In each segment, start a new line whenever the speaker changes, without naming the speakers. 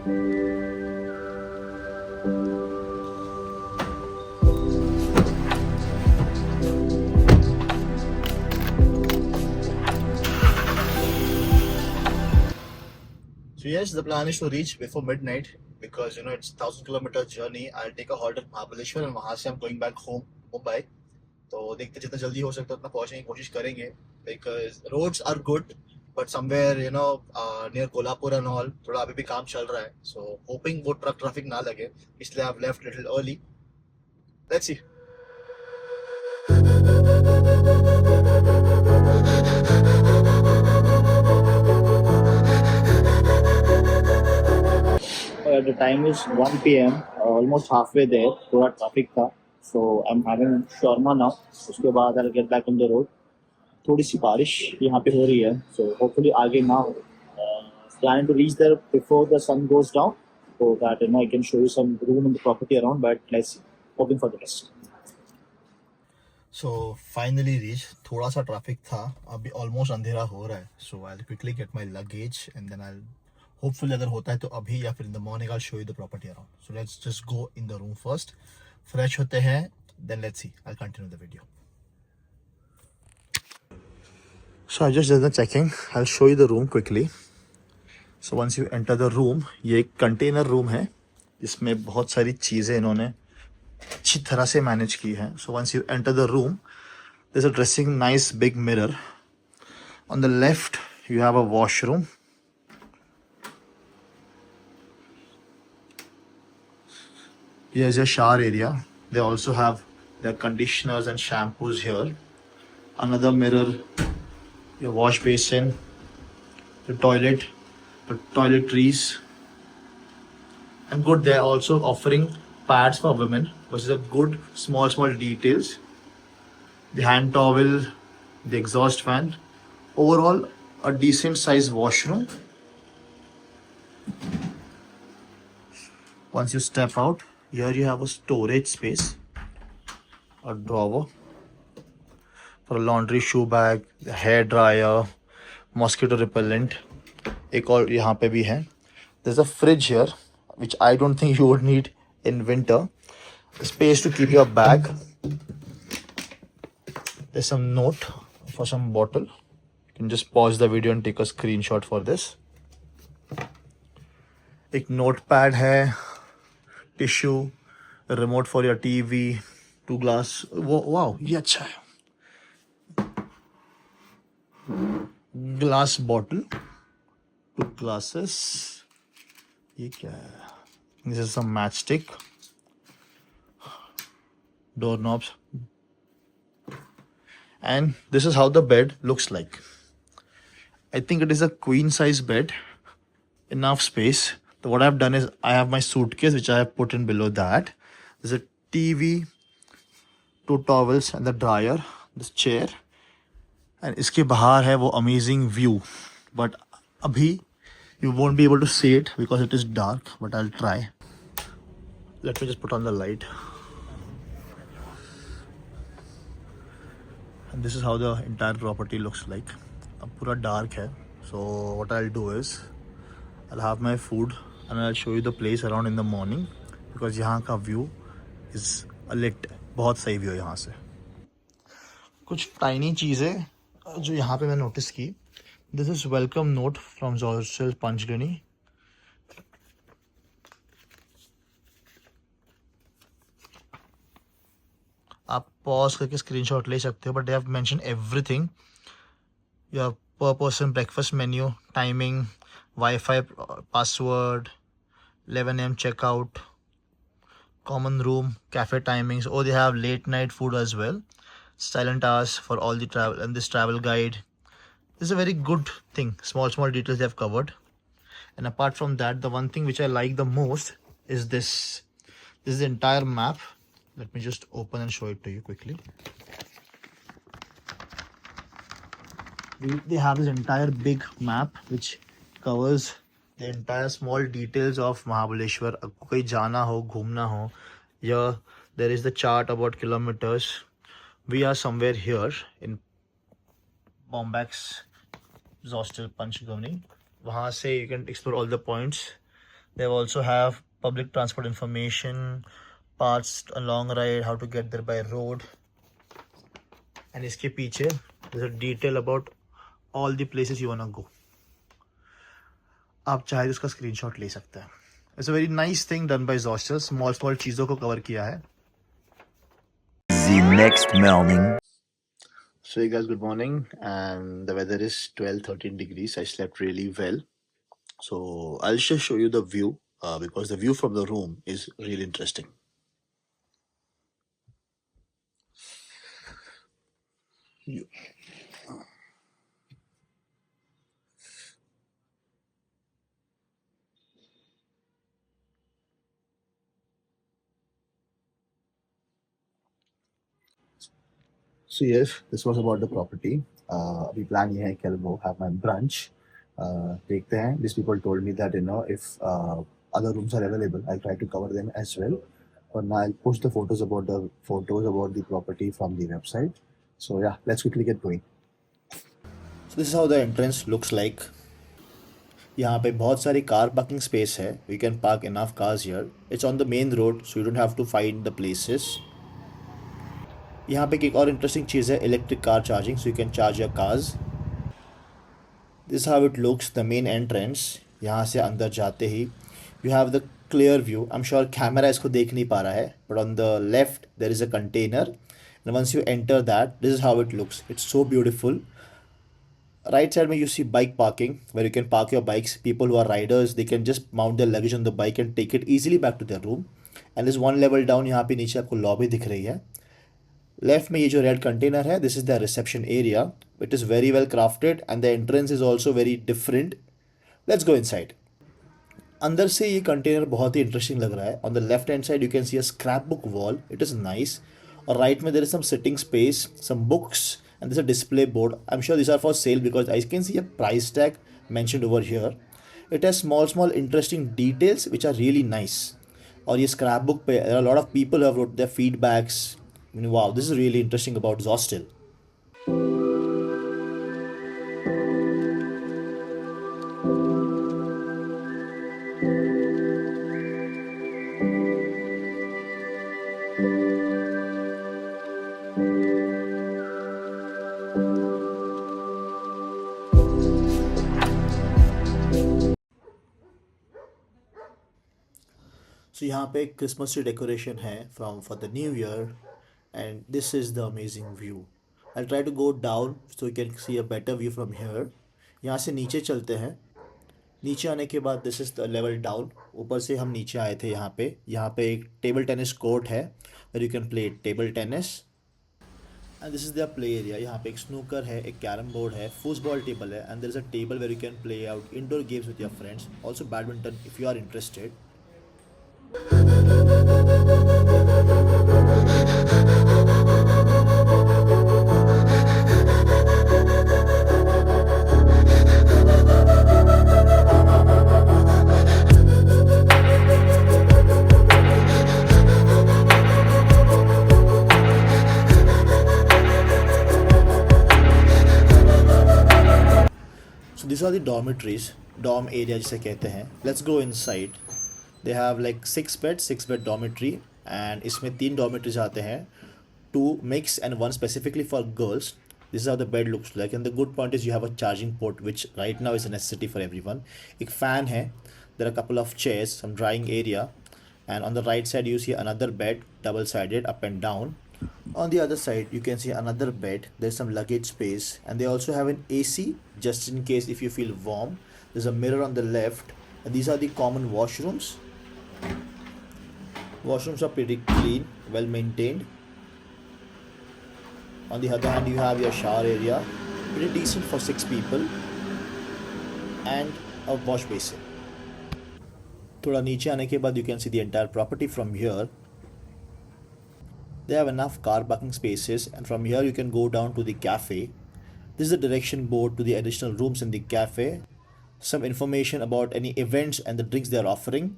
So yes, the plan is to reach before midnight because it's 1,000 kilometer journey. I'll take a halt at Mahabaleshwar and वहाँ से I'm going back home Mumbai. तो देखते जितना जल्दी हो सकता है उतना पहुंचने की कोशिश करेंगे because roads are good but somewhere near Kolhapur and all थोड़ा अभी भी काम चल रहा है. So hoping वो truck traffic ना लगे इसलिए I've left little early. Let's see. The time is 1 p.m. Almost halfway there. थोड़ा traffic था. So I'm having shawarma now. उसके बाद I'll get back on the road. थोड़ी सी बारिश यहाँ पे हो रही है. So hopefully आगे ना हो. Planning to reach there before the sun goes down, so that I can show you some room in the property around. But let's see. Hoping for the best. So finally reached. थोड़ा सा traffic था. अभी almost अंधेरा हो रहा है. So I'll quickly get my luggage and then I'll. Hopefully अगर होता है तो अभी या फिर in the morning I'll show you the property around. So let's just go in the room first. Fresh होते हैं, then let's see. I'll continue the video. So I just did the checking. I'll show you the room quickly. So once you enter the room, ये एक container room है. इसमें बहुत सारी चीजें इन्होंने अच्छी तरह से manage की है. So once you enter the room, there's a dressing nice big mirror. On the left, you have a washroom. Here's your shower area. They also have their conditioners and shampoos here. Another mirror, your wash basin, the toilet, the toiletries. And good, they're also offering pads for women, which is a good small details. The hand towel, the exhaust fan. Overall, a decent sized washroom. Once you step out, here you have a storage space, a drawer for a laundry shoe bag, the hair dryer, mosquito repellent. एक और यहाँ पे भी है. There's a fridge here, which I don't think you would need in winter. Space to keep your bag. There's some note for some bottle. You can just pause the video and take a screenshot for this. एक notepad है. Tissue, a remote for your TV, 2 glass. Wow, ये अच्छा है. Glass bottle, 2 glasses. ये क्या है? This is some matchstick. Doorknobs. And this is how the bed looks like. I think it is a queen size bed. Enough space. So what I've done is I have my suitcase which I have put in below that. There's a TV, 2 towels and the dryer, this chair. And इसके बाहर है वो amazing view. But अभी you won't be able to see it because it is dark. But I'll try. Let me just put on the light. And this is how the entire property looks like. अब पूरा dark है. So what I'll do is I'll have my food and I'll show you the place around in the morning because यहाँ का view is a lit. बहुत सही view है यहाँ से. कुछ tiny चीज़ें जो यहाँ पे मैं notice की. This is welcome note from Zostel Panchgani. आप pause करके screenshot ले सकते हो, but they have mentioned everything. Your per person breakfast menu, timing, Wi-Fi password, 11 a.m. checkout, common room, cafe timings. Oh, they have late night food as well. Silent hours for all the travel and this travel guide. This is a very good thing. Small details they have covered. And apart from that, the one thing which I like the most is this. This is the entire map. Let me just open and show it to you quickly. They have this entire big map which covers the entire small details of Mahabaleshwar. कोई जाना हो, घूमना हो. Here there is the chart about kilometers. We are somewhere here in Bombax Zostel Panchgani. वहाँ से you can explore all the points. They also have public transport information, paths along ride, how to get there by road. And इसके पीछे there's a detail about all the places you wanna go. आप चाहे तो इसका screenshot ले सकते हैं. It's a very nice thing done by Zostel. Small चीज़ों को कवर किया है.
The next morning.
So hey guys, good morning, and the weather is 12-13 degrees. I slept really well. So I'll just show you the view because the view from the room is really interesting. You- So yes, this was about the property. We plan here कि I'll go have my brunch. देखते हैं. These people told me that if other rooms are available, I'll try to cover them as well. But now I'll post the photos about the property from the website. So yeah, let's quickly get going. So this is how the entrance looks like. यहाँ पे बहुत सारी car parking space है. You can park enough cars here. It's on the main road, so you don't have to find the places. यहाँ पे एक और interesting चीज़ है, electric car charging, so you can charge your cars. This is how it looks, the main entrance. यहाँ से अंदर जाते ही you have the clear view. I'm sure camera इसको देख नहीं पा रहा है, but on the left there is a container, and once you enter that, this is how it looks. It's so beautiful. Right side में you see bike parking where you can park your bikes. People who are riders, they can just mount their luggage on the bike and take it easily back to their room. And there's one level down, यहाँ पे नीचे आपको lobby दिख रही है. Left में ये जो रेड कंटेनर है, this is the reception area. It is very well crafted and the entrance is also very different. Let's go inside. अंदर से ये कंटेनर बहुत ही इंटरेस्टिंग लग रहा है. On the left hand side you can see a scrapbook wall. It is nice. और right में there is some sitting space, some books, and this a display board. I am sure this are for sale because I can see a price tag mentioned over here. It has small interesting details which are really nice. और ये scrapbook पे there are a lot of people who have wrote their feedbacks. I mean, wow, this is really interesting about Zostel. So यहाँ पे Christmas tree decoration है from for the new year, and this is the amazing view. I try to go down so you can see a better view from here. यहाँ से नीचे चलते हैं. नीचे आने के बाद this is the level down. ऊपर से हम नीचे आए थे. यहाँ पे एक टेबल टेनिस कोर्ट है where you can play table tennis. And this is the play area. यहाँ पे एक स्नूकर है, एक कैरम बोर्ड है, फुटबॉल टेबल है, and there is a table where you can play out indoor games with your friends. Also badminton if you are interested. So these are the dormitories, dorm area जिसे कहते हैं. Let's go inside. They have like 6 bed dormitory, and इसमें 3 dormitories आते हैं, 2 mixed and 1 specifically for girls. This is how the bed looks like, and the good point is you have a charging port which right now is a necessity for everyone. एक fan है, there are a couple of chairs, some drying area, and on the right side you see another bed, double sided, up and down. On the other side you can see another bed. There's some luggage space, and they also have an AC just in case if you feel warm. There's a mirror on the left, and these are the common washrooms. Washrooms are pretty clean, well maintained. On the other hand, you have your shower area, pretty decent for 6 people, and a wash basin. थोड़ा नीचे आने के बाद you can see the entire property from here. They have enough car parking spaces, and from here you can go down to the cafe. This is the direction board to the additional rooms in the cafe. Some information about any events and the drinks they are offering.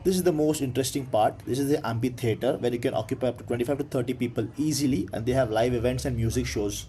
This is the most interesting part. This is the amphitheater where you can occupy up to 25 to 30 people easily, and they have live events and music shows.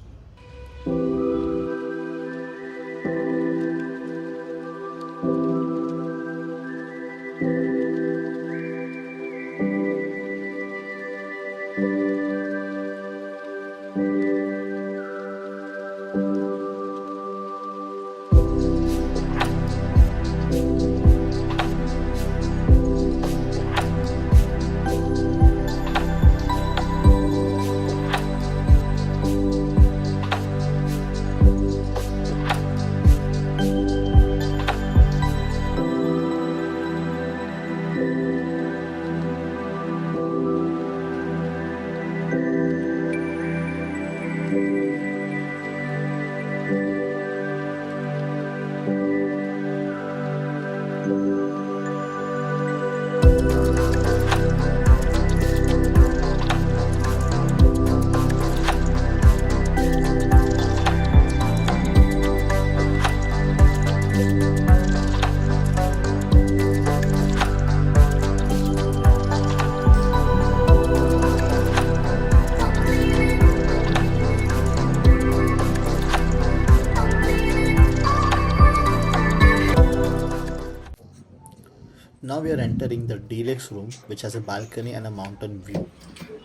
Now we are entering the deluxe room, which has a balcony and a mountain view.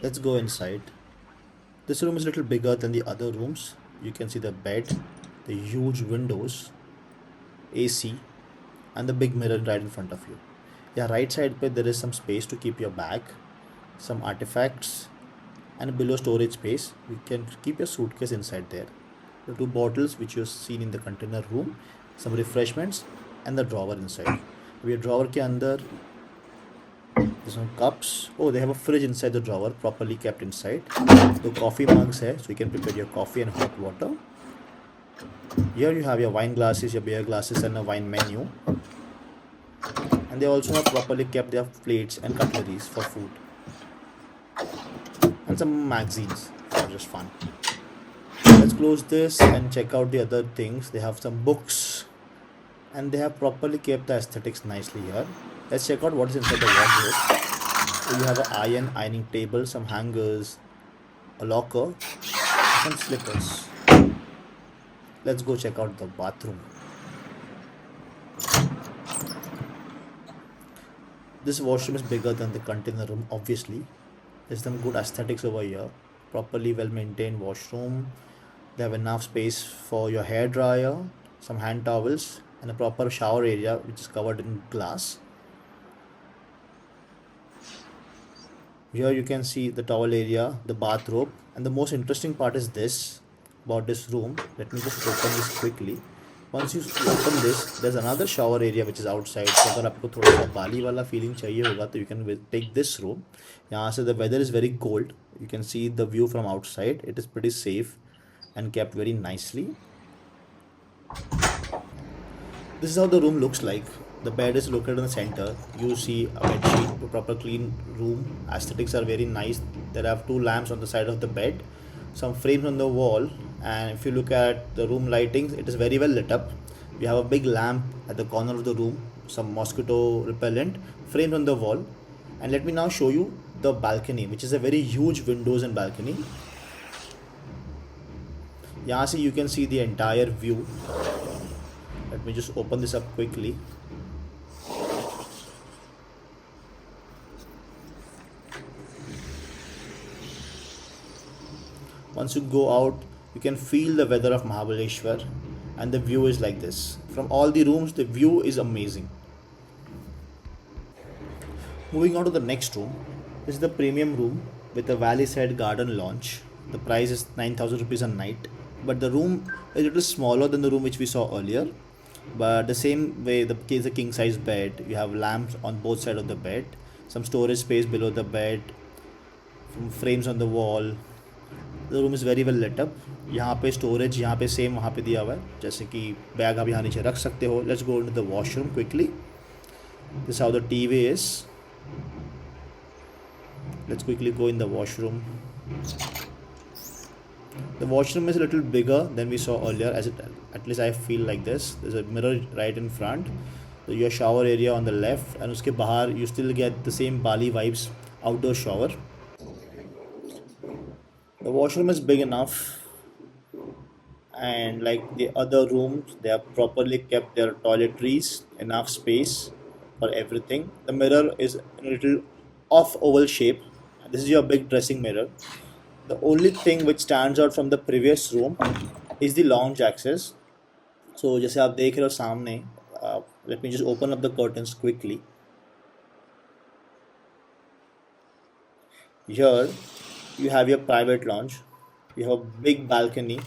Let's go inside. This room is a little bigger than the other rooms. You can see the bed, the huge windows, AC, and the big mirror right in front of you. Yeah, right side पे there is some space to keep your bag, some artifacts, and below storage space you can keep your suitcase inside there. The two bottles which you've seen in the container room, some refreshments, and the drawer inside. अभी drawer के अंदर there's some cups. Oh, they have a fridge inside the drawer, properly kept inside. The coffee mugs है, so you can prepare your coffee and hot water. Here you have your wine glasses, your beer glasses, and a wine menu. And they also have properly kept their plates and cutleries for food. And some magazines for just fun. Let's close this and check out the other things. They have some books and they have properly kept the aesthetics nicely here. Let's check out what is inside the wardrobe. So you have an ironing table, some hangers, a locker, some slippers. Let's go check out the bathroom. This washroom is bigger than the container room, obviously. There's some good aesthetics over here. Properly well maintained washroom. They have enough space for your hair dryer, some hand towels, and a proper shower area which is covered in glass. Here you can see the towel area, the bathrobe, and the most interesting part is this about this room. Let me just open this quickly. Once you open this, there's another shower area which is outside. So अगर आपको थोड़ा सा बाली वाला feeling चाहिए होगा तो you can take this room. यहाँ से the weather is very cold. You can see the view from outside. It is pretty safe and kept very nicely. This is how the room looks like. The bed is located in the center. You see a bed sheet, a proper clean room. Aesthetics are very nice. There are two lamps on the side of the bed, some frames on the wall, and if you look at the room lighting, it is very well lit up. We have a big lamp at the corner of the room, some mosquito repellent, frames on the wall. And let me now show you the balcony, which is a very huge windows and balcony. यहाँ से you can see the entire view. Let me just open this up quickly. Once you go out, you can feel the weather of Mahabaleshwar, and the view is like this. From all the rooms, the view is amazing. Moving on to the next room, this is the premium room with a valley side garden lounge. The price is 9,000 rupees a night, but the room is a little smaller than the room which we saw earlier. But the same way, the is a king size bed. You have lamps on both sides of the bed, some storage space below the bed, some frames on the wall. The room is very well lit up. यहाँ पे storage यहाँ पे same वहाँ पे दिया हुआ है, जैसे कि बैग आप यहाँ नीचे रख सकते हो. Let's go into the washroom quickly. This is how the TV is. Let's quickly go in the washroom. The washroom is a little bigger than we saw earlier, as it, at least I feel like this. There's a mirror right in front. So your shower area on the left, and उसके बाहर you still get the same Bali vibes outdoor shower. The washroom is big enough, and like the other rooms, they have properly kept their toiletries, enough space for everything. The mirror is in a little off oval shape. This is your big dressing mirror. The only thing which stands out from the previous room is the lounge access. So जैसे आप देख रहे हो सामने, let me just open up the curtains quickly. Here you have your private lounge. You have a big balcony.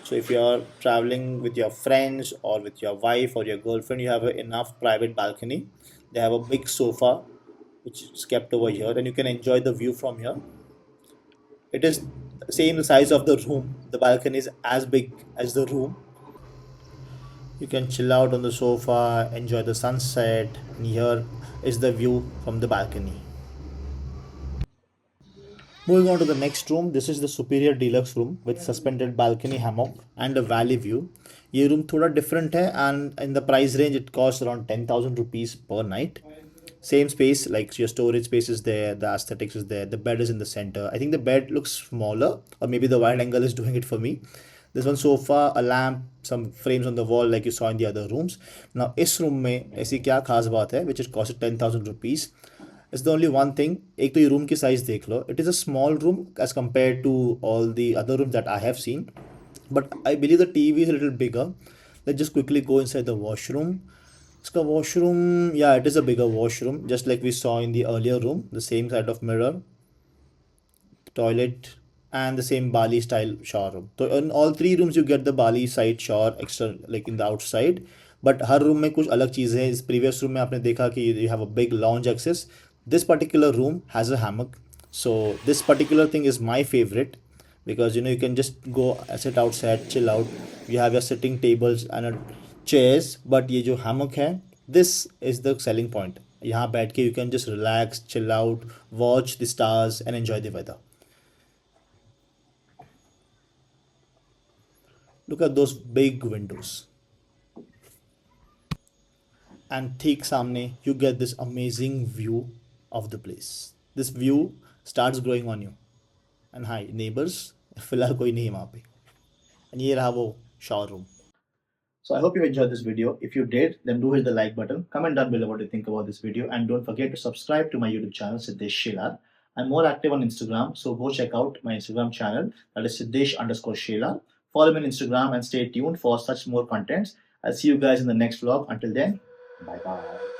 So if you are traveling with your friends or with your wife or your girlfriend, you have enough private balcony. They have a big sofa which is kept over here, and you can enjoy the view from here. It is same size of the room. The balcony is as big as the room. You can chill out on the sofa, enjoy the sunset, and here is the view from the balcony. Moving on to the next room, this is the superior deluxe room with suspended balcony hammock and a valley view. ये room थोड़ा different है, and in the price range it costs around 10,000 rupees per night. Same space, like your storage space is there, the aesthetics is there, the bed is in the center. I think the bed looks smaller, or maybe the wide angle is doing it for me. There's one sofa, a lamp, some frames on the wall like you saw in the other rooms. Now इस room में ऐसी क्या खास बात है which is cost 10,000 rupees. It's the only one thing. एक तो ये रूम की साइज देख लो. It is a small room as compared to all the other rooms that I have seen. But I believe the TV is a little bigger. Let's just quickly go inside the washroom. इसका washroom, yeah, it is a bigger washroom, just like we saw in the earlier room. The same side of mirror, toilet, and the same Bali style shower room. So in all three rooms you get the Bali side shower extra like in the outside. But her room में कुछ अलग चीज़ें हैं. इस previous room में आपने देखा कि you have a big lounge access. This particular room has a hammock. So this particular thing is my favorite because you can just go sit outside, chill out. You have your sitting tables and chairs. But ये जो hammock है, this is the selling point. यहाँ बैठ के you can just relax, chill out, watch the stars and enjoy the weather. Look at those big windows. And ठीक सामने you get this amazing view of the place. This view starts growing on you. And hi neighbors, फिलहाल कोई नहीं है वहाँ पे. And ये रहा वो shower room. So I hope you enjoyed this video. If you did, then do hit the like button. Comment down below what you think about this video. And don't forget to subscribe to my YouTube channel, Siddesh Shelar. I'm more active on Instagram, so go check out my Instagram channel. That is Siddesh_Shelar. Follow me on Instagram and stay tuned for such more contents. I'll see you guys in the next vlog. Until then, bye bye.